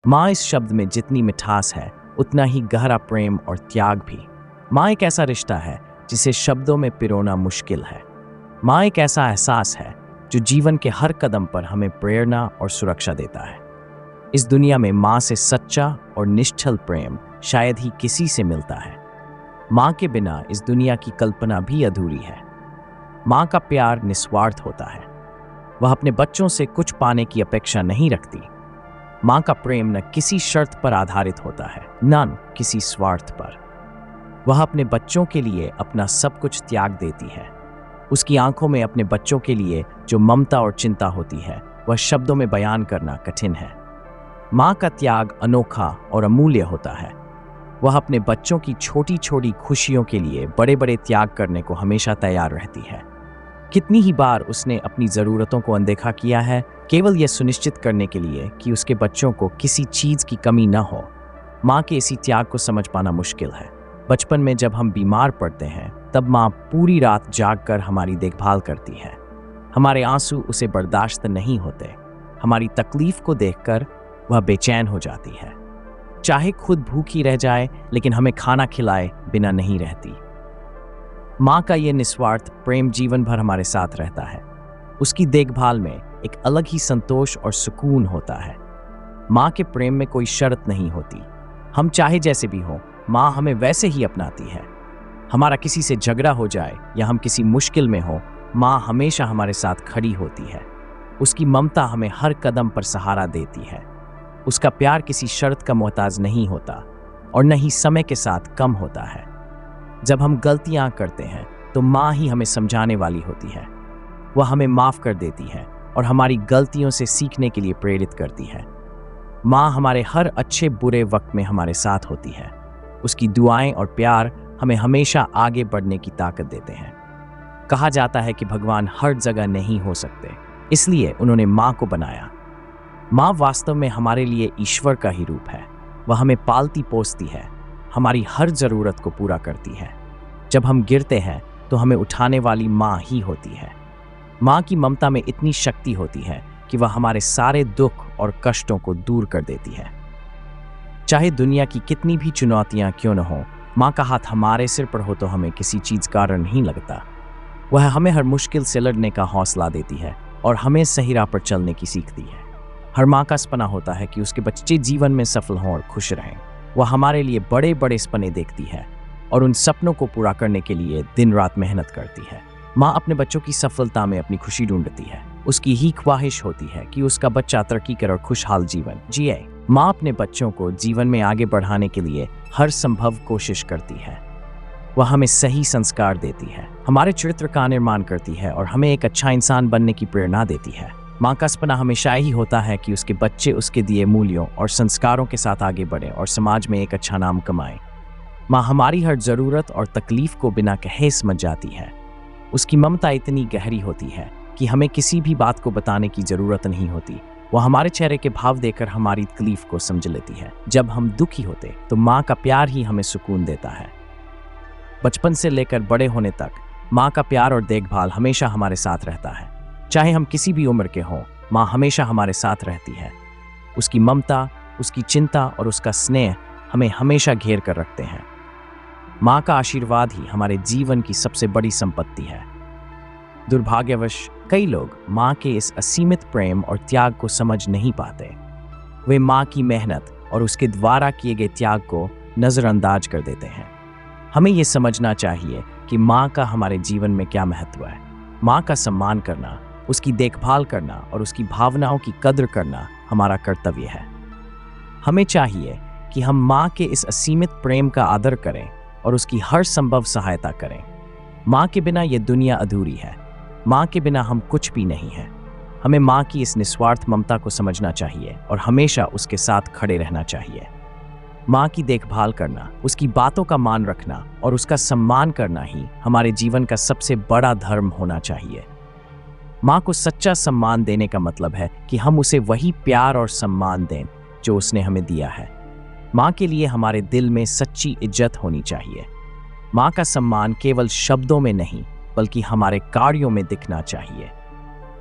माँ इस शब्द में जितनी मिठास है उतना ही गहरा प्रेम और त्याग भी। माँ एक ऐसा रिश्ता है जिसे शब्दों में पिरोना मुश्किल है। माँ एक ऐसा एहसास है जो जीवन के हर कदम पर हमें प्रेरणा और सुरक्षा देता है। इस दुनिया में माँ से सच्चा और निश्चल प्रेम शायद ही किसी से मिलता है। माँ के बिना इस दुनिया की कल्पना भी अधूरी है। माँ का प्यार निस्वार्थ होता है। वह अपने बच्चों से कुछ पाने की अपेक्षा नहीं रखती। माँ का प्रेम न किसी शर्त पर आधारित होता है, न किसी स्वार्थ पर। वह अपने बच्चों के लिए अपना सब कुछ त्याग देती है। उसकी आंखों में अपने बच्चों के लिए जो ममता और चिंता होती है, वह शब्दों में बयान करना कठिन है। माँ का त्याग अनोखा और अमूल्य होता है। वह अपने बच्चों की छोटी छोटी खुशियों के लिए बड़े बड़े त्याग करने को हमेशा तैयार रहती है। कितनी ही बार उसने अपनी ज़रूरतों को अनदेखा किया है, केवल यह सुनिश्चित करने के लिए कि उसके बच्चों को किसी चीज़ की कमी न हो। माँ के इसी त्याग को समझ पाना मुश्किल है। बचपन में जब हम बीमार पड़ते हैं, तब माँ पूरी रात जागकर हमारी देखभाल करती है। हमारे आंसू उसे बर्दाश्त नहीं होते। हमारी तकलीफ को देखकर वह बेचैन हो जाती है। चाहे खुद भूखी रह जाए, लेकिन हमें खाना खिलाए बिना नहीं रहती। माँ का ये निस्वार्थ प्रेम जीवन भर हमारे साथ रहता है। उसकी देखभाल में एक अलग ही संतोष और सुकून होता है। माँ के प्रेम में कोई शर्त नहीं होती। हम चाहे जैसे भी हों, माँ हमें वैसे ही अपनाती है। हमारा किसी से झगड़ा हो जाए या हम किसी मुश्किल में हो, माँ हमेशा हमारे साथ खड़ी होती है। उसकी ममता हमें हर कदम पर सहारा देती है। उसका प्यार किसी शर्त का मोहताज नहीं होता और न ही समय के साथ कम होता है। जब हम गलतियां करते हैं तो माँ ही हमें समझाने वाली होती है। वह हमें माफ़ कर देती है और हमारी गलतियों से सीखने के लिए प्रेरित करती है। माँ हमारे हर अच्छे बुरे वक्त में हमारे साथ होती है। उसकी दुआएं और प्यार हमें हमेशा आगे बढ़ने की ताकत देते हैं। कहा जाता है कि भगवान हर जगह नहीं हो सकते, इसलिए उन्होंने माँ को बनाया। माँ वास्तव में हमारे लिए ईश्वर का ही रूप है। वह हमें पालती पोसती है, हमारी हर ज़रूरत को पूरा करती है। जब हम गिरते हैं तो हमें उठाने वाली माँ ही होती है। माँ की ममता में इतनी शक्ति होती है कि वह हमारे सारे दुख और कष्टों को दूर कर देती है। चाहे दुनिया की कितनी भी चुनौतियाँ क्यों न हो, माँ का हाथ हमारे सिर पर हो तो हमें किसी चीज़ का डर नहीं लगता। वह हमें हर मुश्किल से लड़ने का हौसला देती है और हमें सही राह पर चलने की सीखती है। हर माँ का सपना होता है कि उसके बच्चे जीवन में सफल हों और खुश रहें। वह हमारे लिए बड़े बड़े सपने देखती है और उन सपनों को पूरा करने के लिए दिन रात मेहनत करती है। माँ अपने बच्चों की सफलता में अपनी खुशी ढूंढती है। उसकी ही ख्वाहिश होती है कि उसका बच्चा तरक्की करे और खुशहाल जीवन जिए। माँ अपने बच्चों को जीवन में आगे बढ़ाने के लिए हर संभव कोशिश करती है। वह हमें सही संस्कार देती है, हमारे चरित्र का निर्माण करती है और हमें एक अच्छा इंसान बनने की प्रेरणा देती है। माँ का सपना हमेशा ही होता है कि उसके बच्चे उसके दिए मूल्यों और संस्कारों के साथ आगे बढ़ें और समाज में एक अच्छा नाम कमाएं। माँ हमारी हर ज़रूरत और तकलीफ को बिना कहे समझ जाती है। उसकी ममता इतनी गहरी होती है कि हमें किसी भी बात को बताने की ज़रूरत नहीं होती। वह हमारे चेहरे के भाव देकर हमारी तकलीफ को समझ लेती है। जब हम दुखी होते तो माँ का प्यार ही हमें सुकून देता है। बचपन से लेकर बड़े होने तक माँ का प्यार और देखभाल हमेशा हमारे साथ रहता है। चाहे हम किसी भी उम्र के हों, माँ हमेशा हमारे साथ रहती है। उसकी ममता, उसकी चिंता और उसका स्नेह हमें हमेशा घेर कर रखते हैं। माँ का आशीर्वाद ही हमारे जीवन की सबसे बड़ी संपत्ति है। दुर्भाग्यवश कई लोग माँ के इस असीमित प्रेम और त्याग को समझ नहीं पाते। वे माँ की मेहनत और उसके द्वारा किए गए त्याग को नज़रअंदाज कर देते हैं। हमें ये समझना चाहिए कि माँ का हमारे जीवन में क्या महत्व है। माँ का सम्मान करना, उसकी देखभाल करना और उसकी भावनाओं की कद्र करना हमारा कर्तव्य है। हमें चाहिए कि हम माँ के इस असीमित प्रेम का आदर करें और उसकी हर संभव सहायता करें। माँ के बिना ये दुनिया अधूरी है। माँ के बिना हम कुछ भी नहीं हैं। हमें माँ की इस निस्वार्थ ममता को समझना चाहिए और हमेशा उसके साथ खड़े रहना चाहिए। माँ की देखभाल करना, उसकी बातों का मान रखना और उसका सम्मान करना ही हमारे जीवन का सबसे बड़ा धर्म होना चाहिए। माँ को सच्चा सम्मान देने का मतलब है कि हम उसे वही प्यार और सम्मान दें जो उसने हमें दिया है। माँ के लिए हमारे दिल में सच्ची इज्जत होनी चाहिए। माँ का सम्मान केवल शब्दों में नहीं, बल्कि हमारे कार्यों में दिखना चाहिए।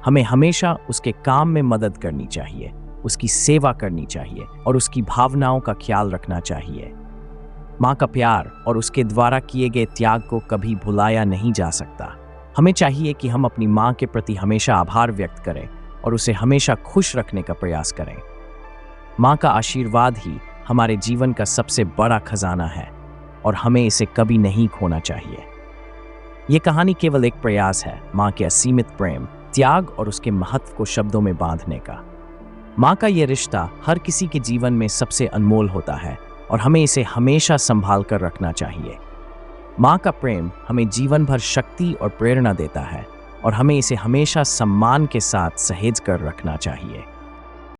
हमें हमेशा उसके काम में मदद करनी चाहिए, उसकी सेवा करनी चाहिए और उसकी भावनाओं का ख्याल रखना चाहिए। माँ का प्यार और उसके द्वारा किए गए त्याग को कभी भुलाया नहीं जा सकता। हमें चाहिए कि हम अपनी माँ के प्रति हमेशा आभार व्यक्त करें और उसे हमेशा खुश रखने का प्रयास करें। माँ का आशीर्वाद ही हमारे जीवन का सबसे बड़ा खजाना है और हमें इसे कभी नहीं खोना चाहिए। ये कहानी केवल एक प्रयास है माँ के असीमित प्रेम, त्याग और उसके महत्व को शब्दों में बांधने का। माँ का ये रिश्ता हर किसी के जीवन में सबसे अनमोल होता है और हमें इसे हमेशा संभाल कर रखना चाहिए। माँ का प्रेम हमें जीवन भर शक्ति और प्रेरणा देता है और हमें इसे हमेशा सम्मान के साथ सहेज कर रखना चाहिए।